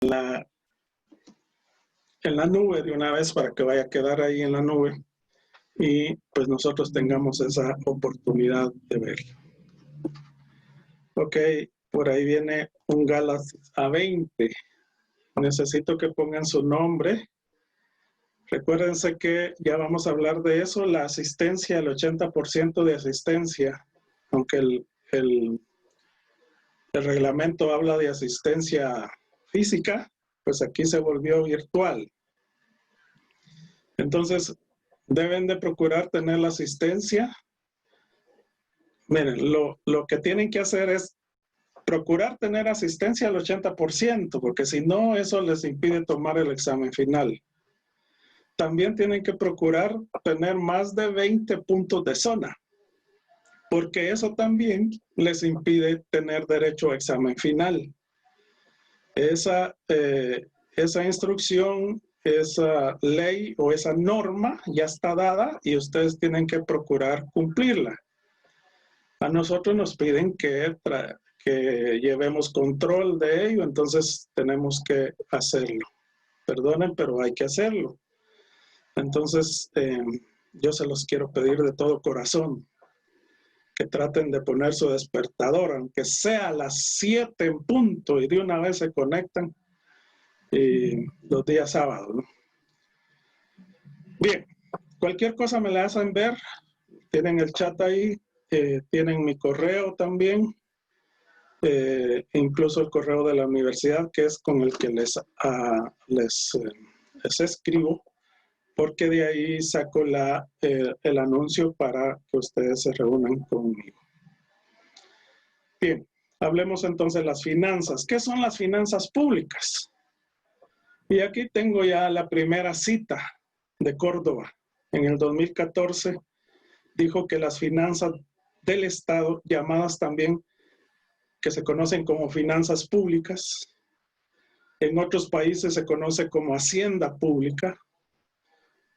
la nube de una vez para que vaya a quedar ahí en la nube y pues nosotros tengamos esa oportunidad de verlo. Ok, por ahí viene un Gálatas A20. Necesito que pongan su nombre. Recuérdense que ya vamos a hablar de eso, la asistencia, el 80% de asistencia, aunque el reglamento habla de asistencia física, pues aquí se volvió virtual. Entonces, deben de procurar tener la asistencia. Miren, lo que tienen que hacer es procurar tener asistencia al 80%, porque si no, eso les impide tomar el examen final. También tienen que procurar tener más de 20 puntos de zona, porque eso también les impide tener derecho a examen final. Esa instrucción, esa ley o esa norma ya está dada y ustedes tienen que procurar cumplirla. A nosotros nos piden que llevemos control de ello, entonces tenemos que hacerlo. Perdonen, pero hay que hacerlo. Entonces, yo se los quiero pedir de todo corazón que traten de poner su despertador, aunque sea a las 7 en punto, y de una vez se conectan los días sábados, ¿no? Bien, cualquier cosa me la hacen ver, tienen el chat ahí, tienen mi correo también, incluso el correo de la universidad, que es con el que les escribo, porque de ahí saco el anuncio para que ustedes se reúnan conmigo. Bien, hablemos entonces de las finanzas. ¿Qué son las finanzas públicas? Y aquí tengo ya la primera cita de Córdoba. En el 2014 dijo que las finanzas del Estado, llamadas también, que se conocen como finanzas públicas, en otros países se conoce como hacienda pública,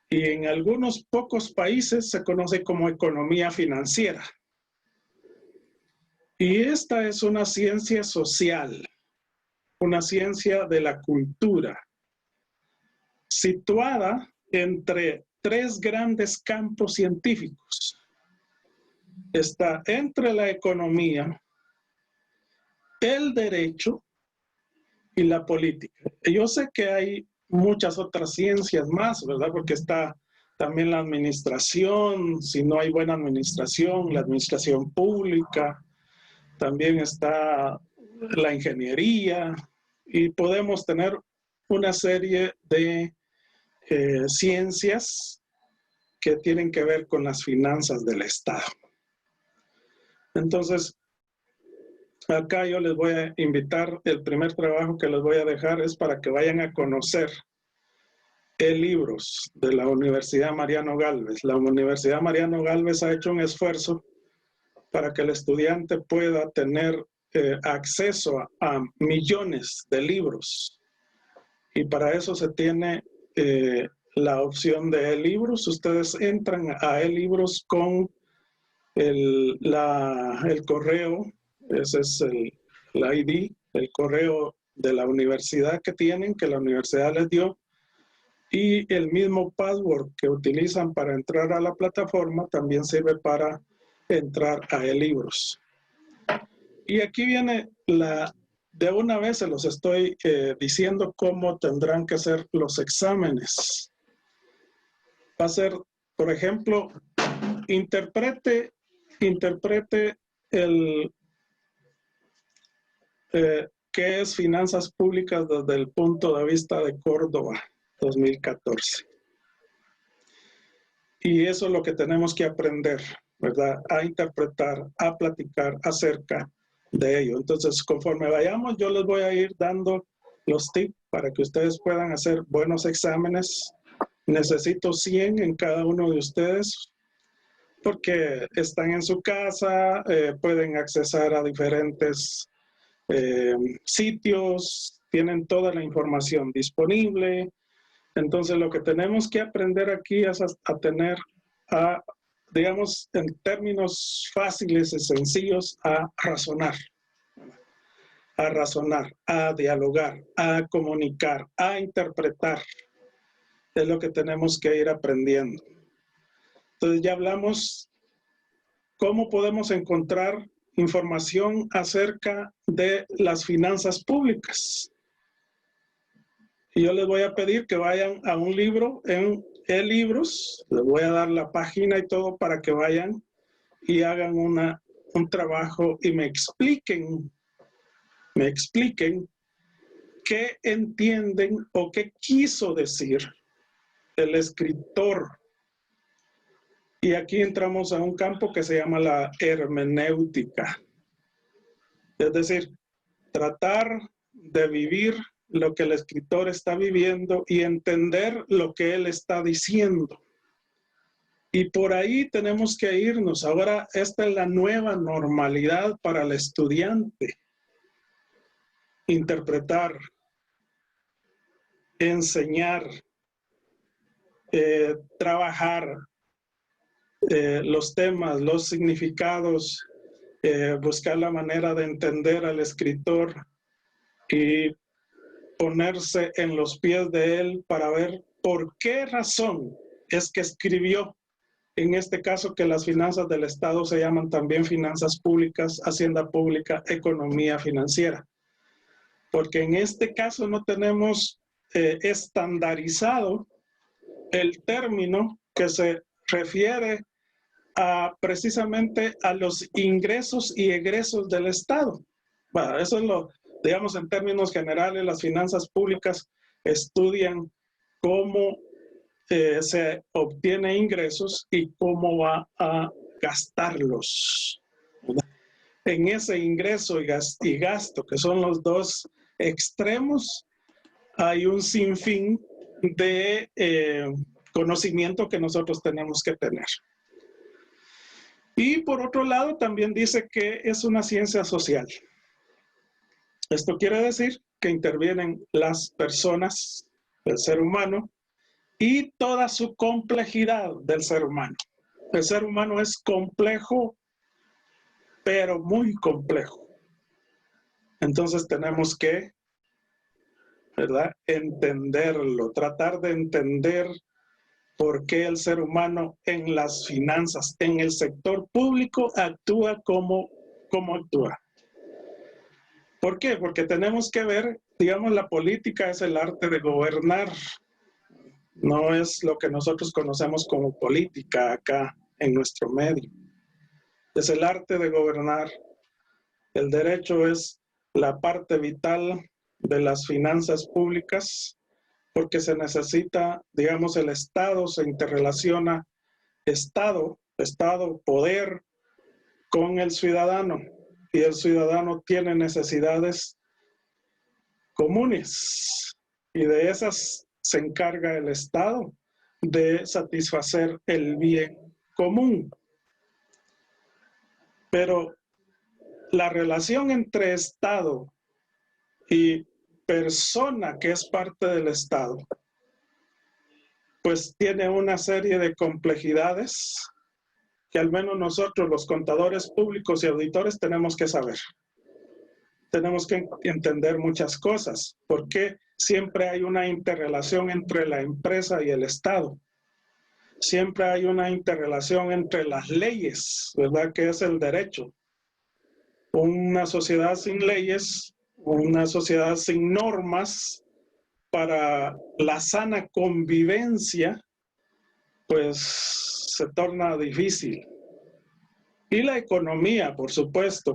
y en algunos pocos países se conoce como economía financiera. Y esta es una ciencia social, una ciencia de la cultura, situada entre 3 grandes campos científicos. Está entre la economía, el derecho y la política. Yo sé que hay muchas otras ciencias más, ¿verdad? Porque está también la administración, si no hay buena administración, la administración pública, también está la ingeniería, y podemos tener una serie de ciencias que tienen que ver con las finanzas del Estado. Entonces, acá yo les voy a invitar, el primer trabajo que les voy a dejar es para que vayan a conocer libros de la Universidad Mariano Gálvez. La Universidad Mariano Gálvez ha hecho un esfuerzo para que el estudiante pueda tener acceso a millones de libros. Y para eso se tiene la opción de e-libros. Ustedes entran a e-libros con el correo, ese es el ID, el correo de la universidad que tienen, que la universidad les dio, y el mismo password que utilizan para entrar a la plataforma también sirve para entrar a e-libros. Y aquí viene de una vez se los estoy diciendo cómo tendrán que ser los exámenes. Va a ser, por ejemplo, interprete qué es finanzas públicas desde el punto de vista de Córdoba 2014. Y eso es lo que tenemos que aprender, ¿verdad? A interpretar, a platicar acerca de ello. Entonces, conforme vayamos, yo les voy a ir dando los tips para que ustedes puedan hacer buenos exámenes. Necesito 100 en cada uno de ustedes, porque están en su casa, pueden accesar a diferentes sitios, tienen toda la información disponible. Entonces, lo que tenemos que aprender aquí es a tener, digamos, en términos fáciles y sencillos, a razonar. a razonar, a dialogar, a comunicar, a interpretar. Es lo que tenemos que ir aprendiendo. Entonces ya hablamos cómo podemos encontrar información acerca de las finanzas públicas. Y yo les voy a pedir que vayan a un libro en eLibros, les voy a dar la página y todo para que vayan y hagan un trabajo y me expliquen qué entienden o qué quiso decir el escritor. Y aquí entramos a un campo que se llama la hermenéutica. Es decir, tratar de vivir lo que el escritor está viviendo y entender lo que él está diciendo. Y por ahí tenemos que irnos. Ahora esta es la nueva normalidad para el estudiante. Interpretar, enseñar, trabajar los temas, los significados, buscar la manera de entender al escritor y ponerse en los pies de él para ver por qué razón es que escribió. En este caso, que las finanzas del Estado se llaman también finanzas públicas, hacienda pública, economía financiera. Porque en este caso no tenemos estandarizado el término que se refiere precisamente a los ingresos y egresos del Estado. Bueno, eso es lo, digamos, en términos generales, las finanzas públicas estudian cómo se obtiene ingresos y cómo va a gastarlos. En ese ingreso y gasto, que son los dos extremos, hay un sinfín de conocimiento que nosotros tenemos que tener. Y por otro lado, también dice que es una ciencia social. Esto quiere decir que intervienen las personas, el ser humano, y toda su complejidad del ser humano. El ser humano es complejo, pero muy complejo. Entonces tenemos que, ¿verdad?, entenderlo, tratar de entender por qué el ser humano en las finanzas, en el sector público, actúa como actúa. ¿Por qué? Porque tenemos que ver, digamos, la política es el arte de gobernar. No es lo que nosotros conocemos como política acá en nuestro medio. Es el arte de gobernar. El derecho es la parte vital de las finanzas públicas, porque se necesita, digamos, el Estado se interrelaciona Estado, poder, con el ciudadano, y el ciudadano tiene necesidades comunes, y de esas se encarga el Estado de satisfacer el bien común. Pero la relación entre Estado y persona que es parte del Estado, pues tiene una serie de complejidades que al menos nosotros, los contadores públicos y auditores, tenemos que saber. Tenemos que entender muchas cosas, porque siempre hay una interrelación entre la empresa y el Estado. Siempre hay una interrelación entre las leyes, ¿verdad?, que es el derecho. Una sociedad sin leyes, una sociedad sin normas para la sana convivencia, pues se torna difícil. Y la economía, por supuesto.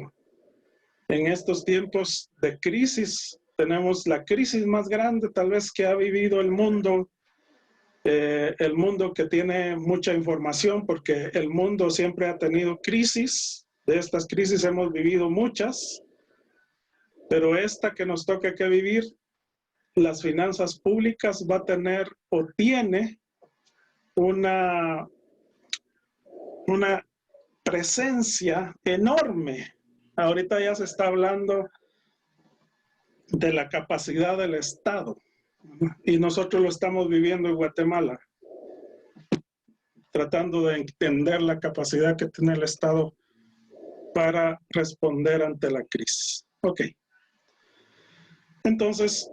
En estos tiempos de crisis, tenemos la crisis más grande tal vez que ha vivido el mundo que tiene mucha información, porque el mundo siempre ha tenido crisis. De estas crisis hemos vivido muchas, pero esta que nos toca que vivir, las finanzas públicas, va a tener o tiene una presencia enorme. Ahorita ya se está hablando de la capacidad del Estado, y nosotros lo estamos viviendo en Guatemala, tratando de entender la capacidad que tiene el Estado para responder ante la crisis. Ok. Entonces,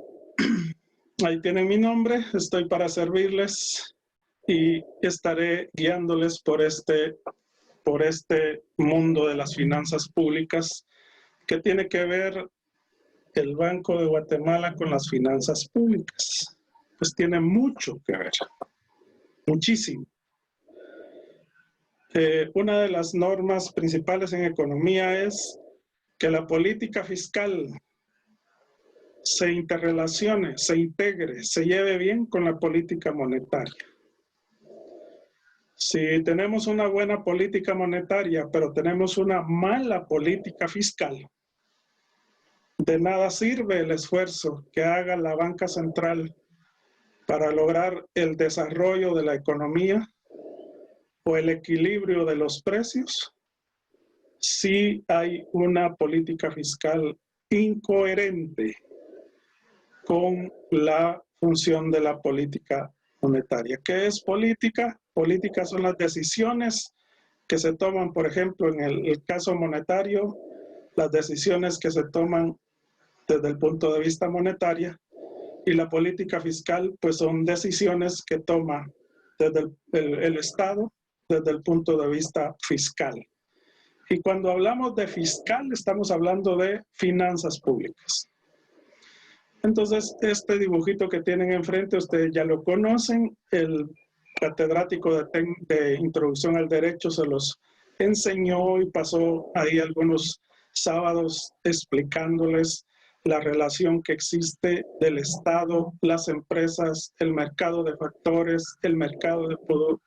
ahí tienen mi nombre, estoy para servirles y estaré guiándoles por este mundo de las finanzas públicas que tiene que ver el Banco de Guatemala con las finanzas públicas. Pues tiene mucho que ver, muchísimo. Una de las normas principales en economía es que la política fiscal se interrelacione, se integre, se lleve bien con la política monetaria. Si tenemos una buena política monetaria, pero tenemos una mala política fiscal, de nada sirve el esfuerzo que haga la banca central para lograr el desarrollo de la economía o el equilibrio de los precios si hay una política fiscal incoherente con la función de la política monetaria. ¿Qué es política? Política son las decisiones que se toman, por ejemplo, en el caso monetario, las decisiones que se toman desde el punto de vista monetario, y la política fiscal, pues son decisiones que toma desde el Estado desde el punto de vista fiscal. Y cuando hablamos de fiscal, estamos hablando de finanzas públicas. Entonces, este dibujito que tienen enfrente, ustedes ya lo conocen, el catedrático de Introducción al Derecho se los enseñó y pasó ahí algunos sábados explicándoles la relación que existe del Estado, las empresas, el mercado de factores, el mercado de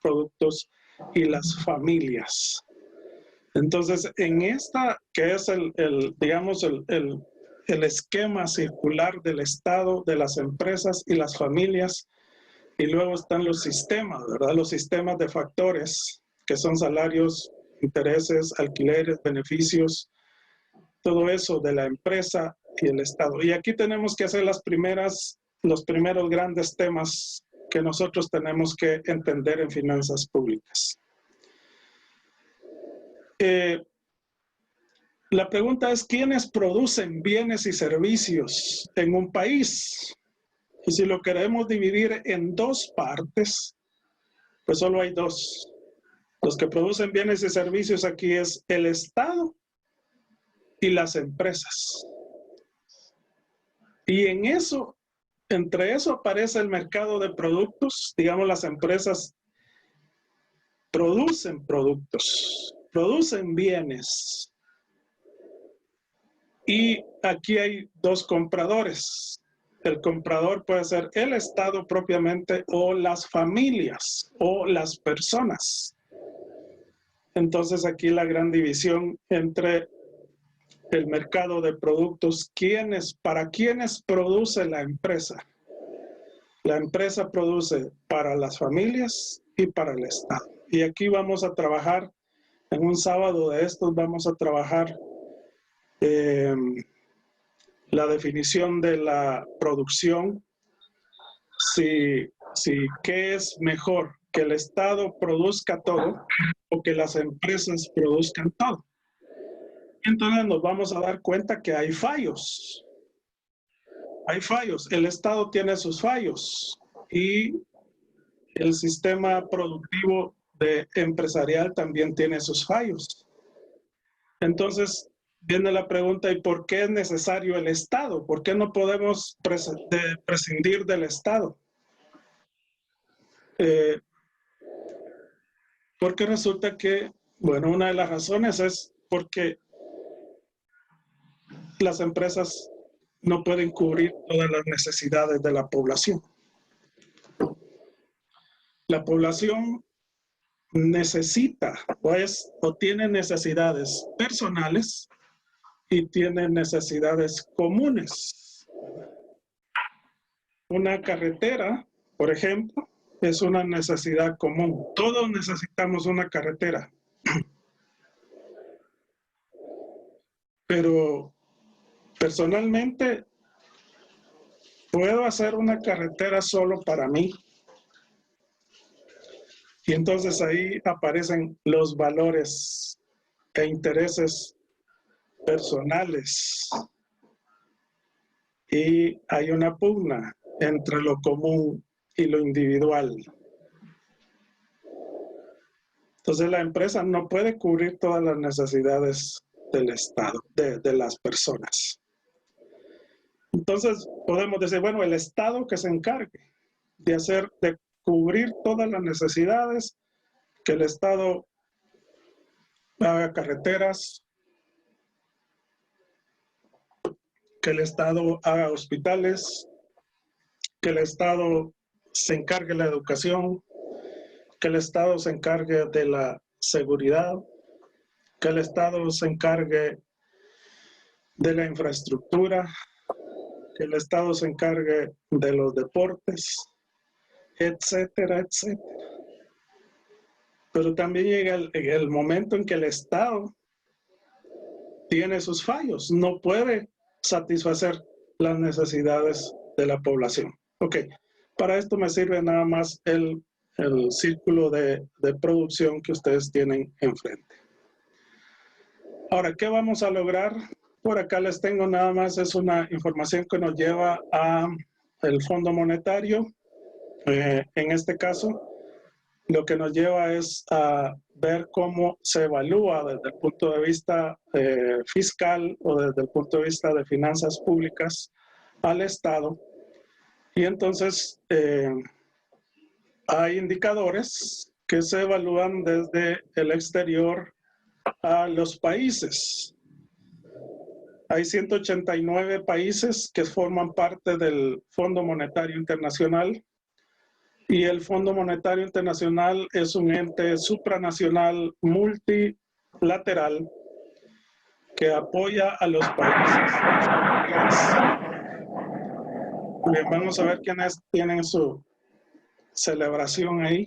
productos y las familias. Entonces, en esta, que es digamos, el esquema circular del Estado, de las empresas y las familias, y luego están los sistemas, ¿verdad? Los sistemas de factores, que son salarios, intereses, alquileres, beneficios, todo eso de la empresa y el Estado. Y aquí tenemos que hacer los primeros grandes temas que nosotros tenemos que entender en finanzas públicas. La pregunta es, ¿quiénes producen bienes y servicios en un país? Y si lo queremos dividir en dos partes, pues solo hay dos. Los que producen bienes y servicios aquí es el Estado y las empresas. Y en eso, entre eso aparece el mercado de productos. Digamos, las empresas producen productos, producen bienes. Y aquí hay dos compradores. El comprador puede ser el Estado propiamente o las familias o las personas. Entonces aquí la gran división entre el mercado de productos, para quiénes produce la empresa. La empresa produce para las familias y para el Estado. Y aquí vamos a trabajar, en un sábado de estos vamos a trabajar la definición de la producción, qué es mejor, que el Estado produzca todo o que las empresas produzcan todo. Entonces nos vamos a dar cuenta que hay fallos. Hay fallos. El Estado tiene sus fallos y el sistema productivo empresarial también tiene sus fallos. Entonces viene la pregunta, ¿y por qué es necesario el Estado? ¿Por qué no podemos prescindir del Estado? Porque resulta que, bueno, una de las razones es porque las empresas no pueden cubrir todas las necesidades de la población. La población necesita, o tiene necesidades personales y tiene necesidades comunes. Una carretera, por ejemplo, es una necesidad común. Todos necesitamos una carretera. Pero personalmente, ¿puedo hacer una carretera solo para mí? Y entonces ahí aparecen los valores e intereses personales. y hay una pugna entre lo común y lo individual. Entonces la empresa no puede cubrir todas las necesidades del Estado, de las personas. Entonces podemos decir, bueno, el Estado que se encargue de cubrir todas las necesidades, que el Estado haga carreteras, que el Estado haga hospitales, que el Estado se encargue de la educación, que el Estado se encargue de la seguridad, que el Estado se encargue de la infraestructura, que el Estado se encargue de los deportes, etcétera, etcétera. Pero también llega el momento en que el Estado tiene sus fallos, no puede satisfacer las necesidades de la población. Ok, para esto me sirve nada más el círculo de producción que ustedes tienen enfrente. Ahora, ¿qué vamos a lograr? Por acá les tengo nada más, es una información que nos lleva a el Fondo Monetario. En este caso, lo que nos lleva es a ver cómo se evalúa desde el punto de vista fiscal o desde el punto de vista de finanzas públicas al Estado. Y entonces hay indicadores que se evalúan desde el exterior a los países. Hay 189 países que forman parte del Fondo Monetario Internacional. Y el Fondo Monetario Internacional es un ente supranacional multilateral que apoya a los países. Bien, vamos a ver quiénes tienen su celebración ahí.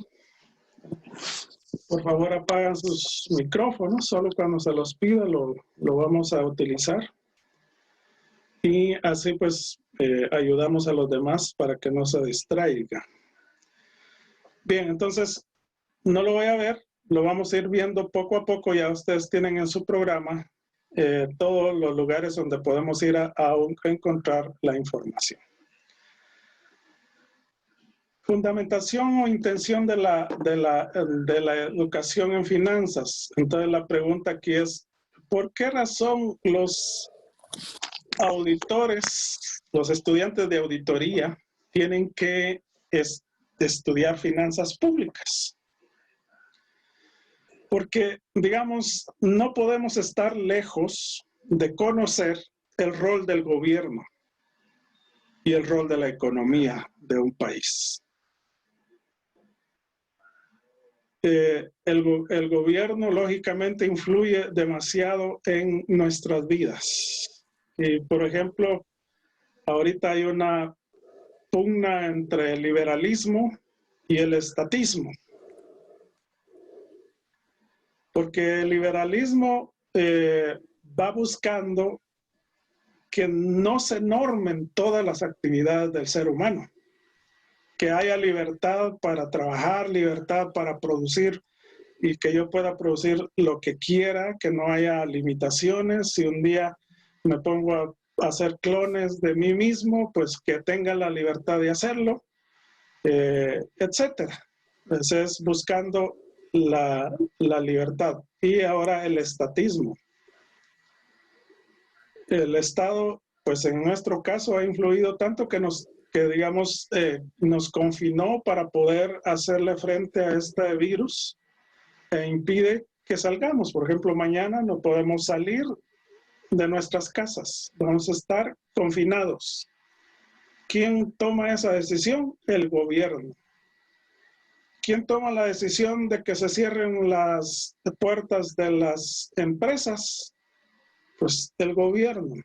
Por favor, apagan sus micrófonos, solo cuando se los pida lo vamos a utilizar. Y así pues ayudamos a los demás para que no se distraigan. Bien, entonces no lo voy a ver, lo vamos a ir viendo poco a poco. Ya ustedes tienen en su programa todos los lugares donde podemos ir a encontrar la información. Fundamentación o intención de la educación en finanzas. Entonces la pregunta aquí es, ¿por qué razón los auditores, los estudiantes de auditoría, tienen que estudiar finanzas públicas? Porque, digamos, no podemos estar lejos de conocer el rol del gobierno y el rol de la economía de un país. El gobierno, lógicamente, influye demasiado en nuestras vidas. Y, por ejemplo, ahorita hay una pugna entre el liberalismo y el estatismo. Porque el liberalismo va buscando que no se normen todas las actividades del ser humano, que haya libertad para trabajar, libertad para producir y que yo pueda producir lo que quiera, que no haya limitaciones. Si un día me pongo a hacer clones de mí mismo, pues que tenga la libertad de hacerlo, etcétera. Entonces, buscando la libertad. Y ahora el estatismo. El Estado, pues en nuestro caso, ha influido tanto que digamos, nos confinó para poder hacerle frente a este virus e impide que salgamos. Por ejemplo, mañana no podemos salir de nuestras casas, vamos a estar confinados. ¿Quién toma esa decisión? El gobierno. ¿Quién toma la decisión de que se cierren las puertas de las empresas? Pues el gobierno.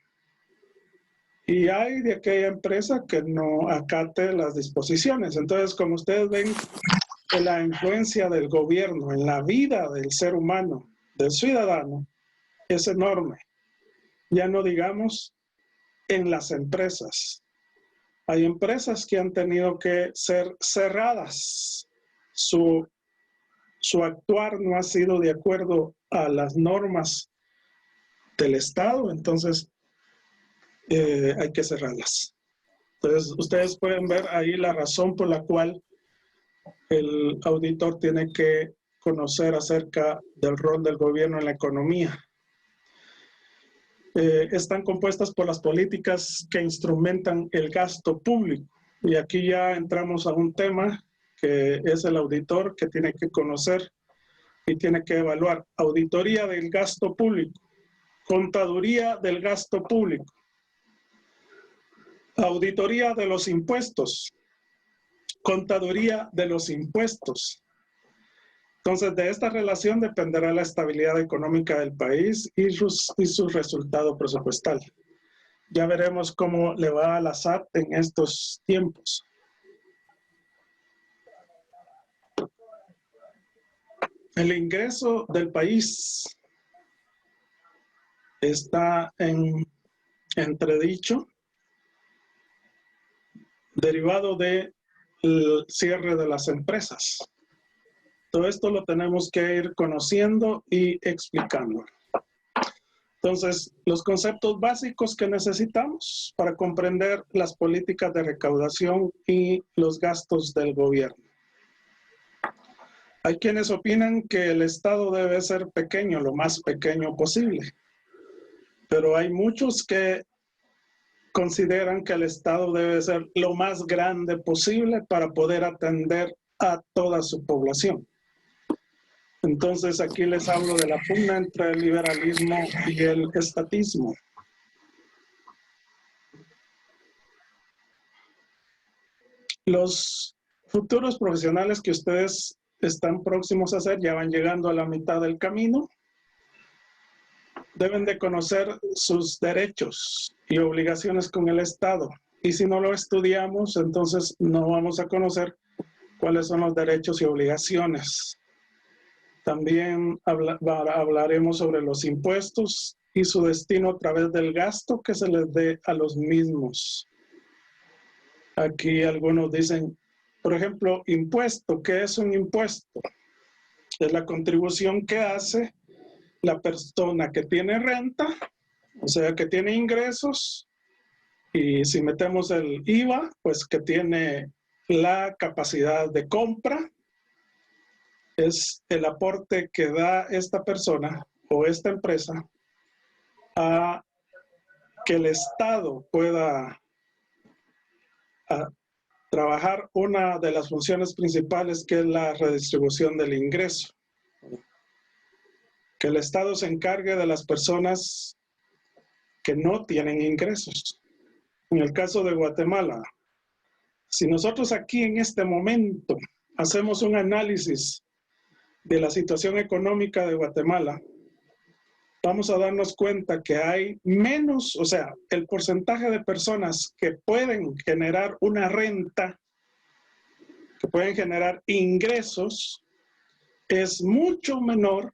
Y hay de aquella empresa que no acate las disposiciones. Entonces, como ustedes ven, la influencia del gobierno en la vida del ser humano, del ciudadano, es enorme. Ya no digamos en las empresas. Hay empresas que han tenido que ser cerradas. Su actuar no ha sido de acuerdo a las normas del Estado. Entonces, hay que cerrarlas. Entonces, ustedes pueden ver ahí la razón por la cual el auditor tiene que conocer acerca del rol del gobierno en la economía. Están compuestas por las políticas que instrumentan el gasto público. Y aquí ya entramos a un tema que es el auditor que tiene que conocer y tiene que evaluar. Auditoría del gasto público, contaduría del gasto público, auditoría de los impuestos, contaduría de los impuestos. Entonces, de esta relación dependerá la estabilidad económica del país y su resultado presupuestal. Ya veremos cómo le va a la SAT en estos tiempos. El ingreso del país está en entredicho, derivado del cierre de las empresas. Todo esto lo tenemos que ir conociendo y explicando. Entonces, los conceptos básicos que necesitamos para comprender las políticas de recaudación y los gastos del gobierno. Hay quienes opinan que el Estado debe ser pequeño, lo más pequeño posible. Pero hay muchos que consideran que el Estado debe ser lo más grande posible para poder atender a toda su población. Entonces, aquí les hablo de la pugna entre el liberalismo y el estatismo. Los futuros profesionales que ustedes están próximos a hacer ya van llegando a la mitad del camino. Deben de conocer sus derechos y obligaciones con el Estado. Y si no lo estudiamos, entonces no vamos a conocer cuáles son los derechos y obligaciones. También hablaremos sobre los impuestos y su destino a través del gasto que se les dé a los mismos. Aquí algunos dicen, por ejemplo, impuesto. ¿Qué es un impuesto? Es la contribución que hace la persona que tiene renta, o sea, que tiene ingresos, y si metemos el IVA, pues que tiene la capacidad de compra. Es el aporte que da esta persona o esta empresa a que el Estado pueda trabajar una de las funciones principales, que es la redistribución del ingreso. Que el Estado se encargue de las personas que no tienen ingresos. En el caso de Guatemala, si nosotros aquí en este momento hacemos un análisis de la situación económica de Guatemala, vamos a darnos cuenta que hay menos, o sea, el porcentaje de personas que pueden generar una renta, que pueden generar ingresos, es mucho menor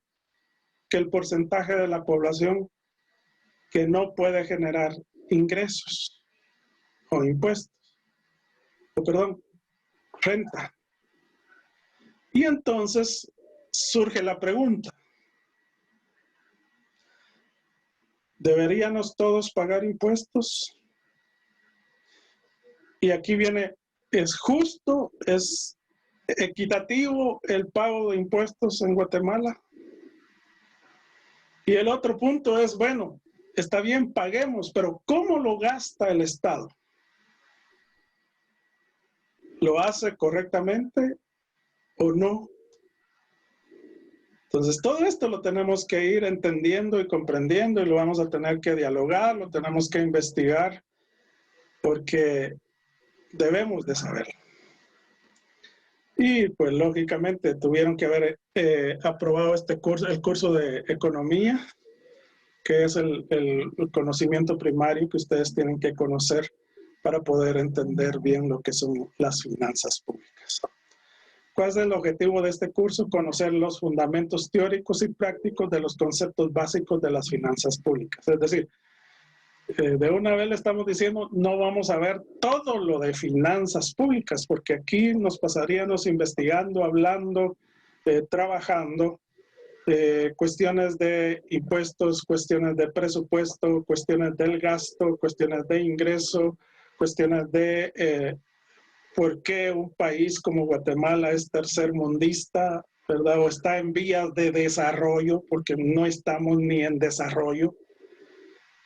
que el porcentaje de la población que no puede generar ingresos o impuestos, o perdón, renta. Y entonces surge la pregunta, ¿deberíamos todos pagar impuestos? Y aquí viene, ¿es justo, es equitativo el pago de impuestos en Guatemala? Y el otro punto es, bueno, está bien, paguemos, pero ¿cómo lo gasta el Estado? ¿Lo hace correctamente o no? Entonces, todo esto lo tenemos que ir entendiendo y comprendiendo, y lo vamos a tener que dialogar, lo tenemos que investigar, porque debemos de saberlo. Y pues lógicamente tuvieron que haber aprobado este curso, el curso de economía, que es el conocimiento primario que ustedes tienen que conocer para poder entender bien lo que son las finanzas públicas. ¿Cuál es el objetivo de este curso? Conocer los fundamentos teóricos y prácticos de los conceptos básicos de las finanzas públicas. Es decir, de una vez le estamos diciendo, no vamos a ver todo lo de finanzas públicas, porque aquí nos pasaríamos investigando, hablando, trabajando, cuestiones de impuestos, cuestiones de presupuesto, cuestiones del gasto, cuestiones de ingreso, cuestiones de por qué un país como Guatemala es tercermundista, ¿verdad? O está en vías de desarrollo, porque no estamos ni en desarrollo.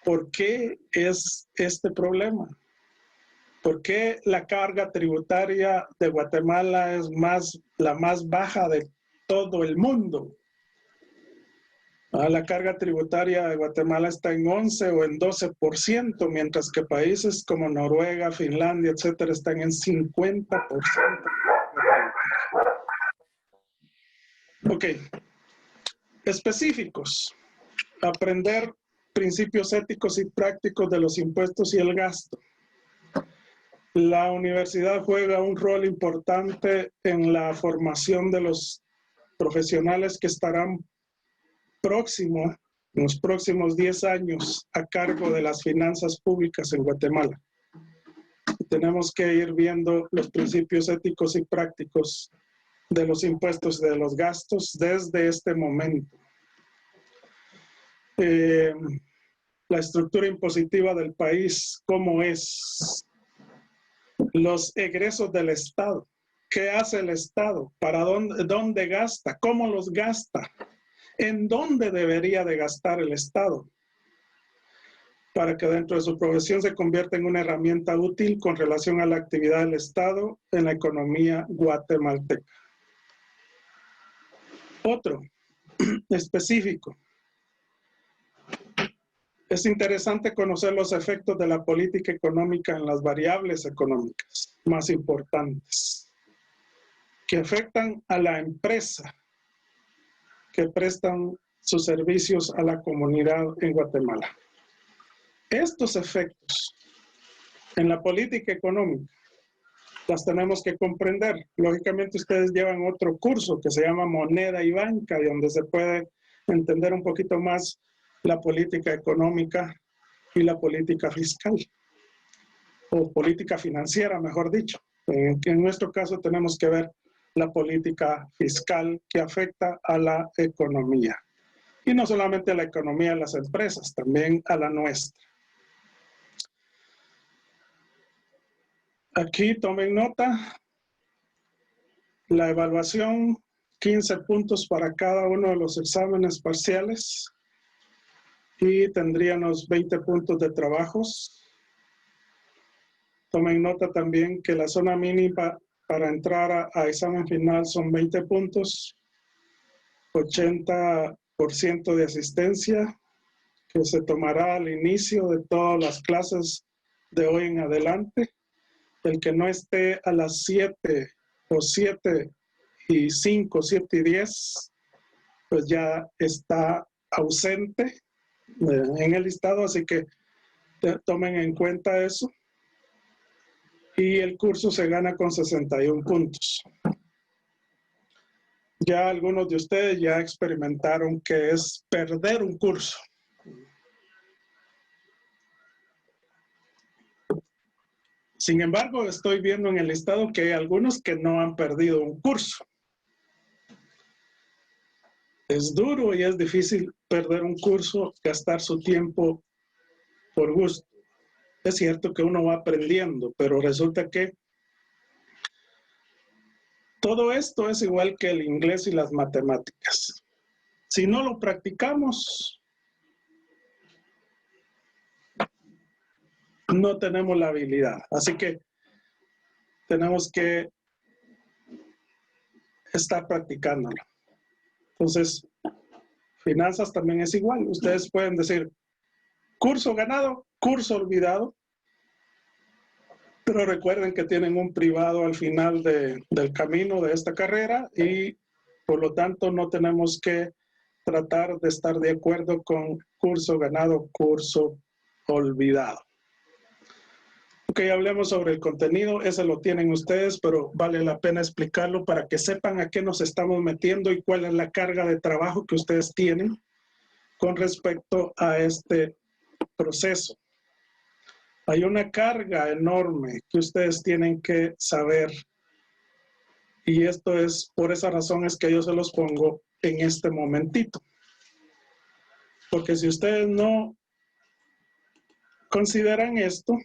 ¿Por qué es este problema? ¿Por qué la carga tributaria de Guatemala es la más baja de todo el mundo? La carga tributaria de Guatemala está en 11 o en 12%, mientras que países como Noruega, Finlandia, etcétera, están en 50%. Ok, específicos. Aprender principios éticos y prácticos de los impuestos y el gasto. La universidad juega un rol importante en la formación de los profesionales que estarán en los próximos 10 años a cargo de las finanzas públicas en Guatemala. Tenemos que ir viendo los principios éticos y prácticos de los impuestos y de los gastos desde este momento. La estructura impositiva del país, ¿cómo es? Los egresos del Estado. ¿Qué hace el Estado? ¿Para dónde gasta? ¿Cómo los gasta? ¿En dónde debería de gastar el Estado? Para que dentro de su profesión se convierta en una herramienta útil con relación a la actividad del Estado en la economía guatemalteca. Otro, específico. Es interesante conocer los efectos de la política económica en las variables económicas más importantes que afectan a la empresa que prestan sus servicios a la comunidad en Guatemala. Estos efectos en la política económica las tenemos que comprender. Lógicamente ustedes llevan otro curso que se llama Moneda y Banca, donde se puede entender un poquito más la política económica y la política fiscal, o política financiera, mejor dicho. En nuestro caso tenemos que ver la política fiscal que afecta a la economía. Y no solamente a la economía de las empresas, también a la nuestra. Aquí tomen nota. La evaluación, 15 puntos para cada uno de los exámenes parciales. Y tendríamos 20 puntos de trabajos. Tomen nota también que la zona mínima para entrar a examen final son 20 puntos, 80% de asistencia, que se tomará al inicio de todas las clases de hoy en adelante. El que no esté a las 7 o 7:05, 7:10, pues ya está ausente en el listado, así que tomen en cuenta eso. Y el curso se gana con 61 puntos. Ya algunos de ustedes ya experimentaron qué es perder un curso. Sin embargo, estoy viendo en el listado que hay algunos que no han perdido un curso. Es duro y es difícil perder un curso, gastar su tiempo por gusto. Es cierto que uno va aprendiendo, pero resulta que todo esto es igual que el inglés y las matemáticas. Si no lo practicamos, no tenemos la habilidad. Así que tenemos que estar practicándolo. Entonces, finanzas también es igual. Ustedes pueden decir, curso ganado, curso olvidado, pero recuerden que tienen un privado al final del camino de esta carrera y por lo tanto no tenemos que tratar de estar de acuerdo con curso ganado, curso olvidado. Ok, hablemos sobre el contenido, ese lo tienen ustedes, pero vale la pena explicarlo para que sepan a qué nos estamos metiendo y cuál es la carga de trabajo que ustedes tienen con respecto a este proceso. Hay una carga enorme que ustedes tienen que saber y esto es, por esa razón es que yo se los pongo en este momentito. Porque si ustedes no consideran esto,